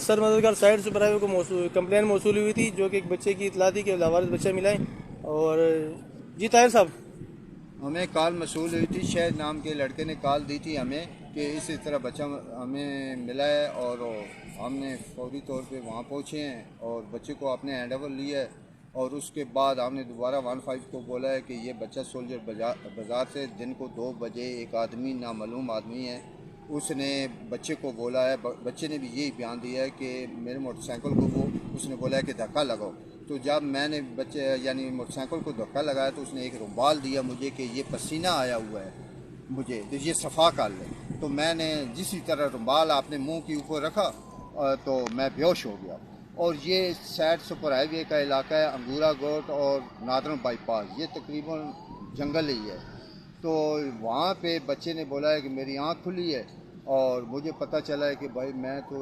سر مددگار side super high وے کو complain موصول ہوئی تھی جو کہ ایک بچے کی اطلاع تھی کہ لاوارث بچہ ملا ہے. اور جی طاہر صاحب، ہمیں کال موصول ہوئی تھی، شہد نام کے لڑکے نے کال دی تھی ہمیں کہ اسی طرح بچہ ہمیں ملا ہے، اور ہم نے فوری طور پہ وہاں پہنچے ہیں اور بچے کو آپ نے ہینڈ اوور لیا ہے. اور اس کے بعد ہم نے دوبارہ 15 کو بولا ہے کہ یہ بچہ سولجر بازار سے دن کو 2 بجے ایک آدمی نامعلوم آدمی ہے، اس نے بچے کو بولا ہے، بچے نے بھی یہی بیان دیا ہے کہ میرے موٹر سائیکل کو اس نے بولا ہے کہ دھکا لگاؤ. تو جب میں نے بچے یعنی موٹر سائیکل کو دھکا لگایا تو اس نے ایک رومال دیا مجھے کہ یہ پسینہ آیا ہوا ہے مجھے، تو یہ صفا کر لے. تو میں نے جسی طرح رومال اپنے منہ کے اوپر رکھا تو میں بیہوش ہو گیا. اور یہ سیٹ سپر ہائی وے کا علاقہ ہے، انگورا گوٹ اور نادرن بائی پاس، یہ تقریباً جنگل ہی ہے. تو وہاں پہ بچے نے بولا ہے کہ میری آنکھ کھلی ہے اور مجھے پتہ چلا ہے کہ میں تو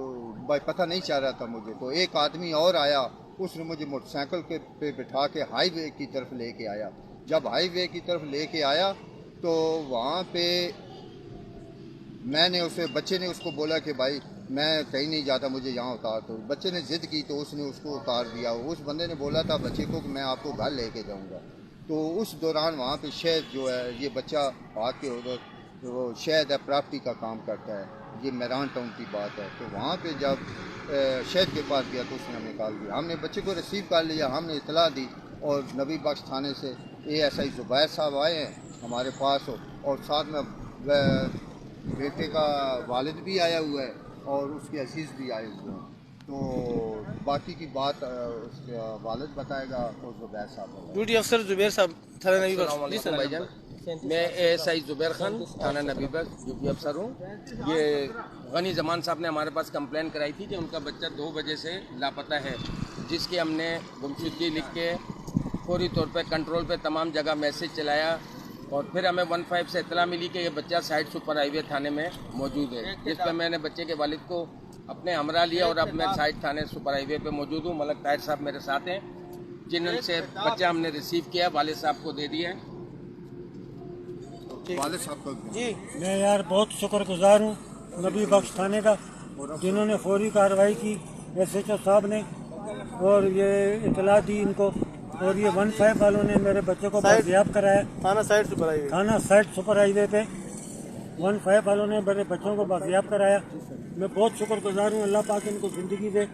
پتہ نہیں چل رہا تھا مجھے. تو ایک آدمی اور آیا، اس نے مجھے موٹر سائیکل پہ بٹھا کے ہائی وے کی طرف لے کے آیا. جب ہائی وے کی طرف لے کے آیا تو وہاں پہ میں نے بچے نے اس کو بولا کہ بھائی میں کہیں نہیں جاتا، مجھے یہاں اتار. تو بچے نے ضد کی تو اس نے اس کو اتار دیا. اس بندے نے بولا تھا بچے کو کہ میں آپ کو گھر لے کے جاؤں گا. تو اس دوران وہاں پہ شہد جو ہے، یہ بچہ آ کے ادھر وہ شہد ہے پراپرٹی کا کام کرتا ہے، یہ میران ٹاؤن کی بات ہے. تو وہاں پہ جب شہد کے پاس گیا تو اس نے ہمیں کال دیا، ہم نے بچے کو ریسیو کر لیا، ہم نے اطلاع دی اور نبی بخش تھانے سے ASI زبیر صاحب آئے ہیں ہمارے پاس، اور ساتھ میں بیٹے کا والد بھی آیا ہوا ہے اور اس کے عزیز بھی آئے ہوئے ہیں. تو باقی کی بات اس کا والد بتائے گا اور زبیر صاحب بتائے گا. ڈیوٹی افسر زبیر صاحب تھانہ نبی السلام بخش. جی علیکم سر. بھائی جان، میں ASI زبیر خان تھانہ نبی بخش ڈیوٹی افسر ہوں. یہ غنی زمان صاحب نے ہمارے پاس کمپلین کرائی تھی کہ ان کا بچہ 2 بجے سے لاپتہ ہے، جس کی ہم نے گمشدگی لکھ کے فوری طور پہ کنٹرول پہ تمام جگہ میسج چلایا. اور پھر ہمیں 15 سے اطلاع ملی کہ یہ بچہ سائڈ سپر ہائی وے تھانے میں موجود ہے، جس پہ میں نے بچے کے والد کو اپنے ہمراہ لیا اور اب میں سائڈ تھانے سپر ہائی وے پہ موجود ہوں. ملک طاہر صاحب میرے ساتھ ہیں، جن سے بچہ ہم نے ریسیو کیا، والد صاحب کو دے دیا ہے. والد صاحب کو جی میں یار بہت شکر گزار ہوں نبی بخش تھانے کا، جنہوں نے فوری کارروائی کی، SHO صاحب نے، اور یہ اطلاع دی ان کو. اور یہ 15 والوں نے میرے بچے کو بازیاب کرایا، تھانہ سائڈ سپر ہائی وے. تھانہ سائٹ سپر ہائی وے پہ 15 والوں نے میرے بچوں کو بازیاب کرایا. میں بہت شکر گزار ہوں، اللہ پاک ان کو زندگی دے.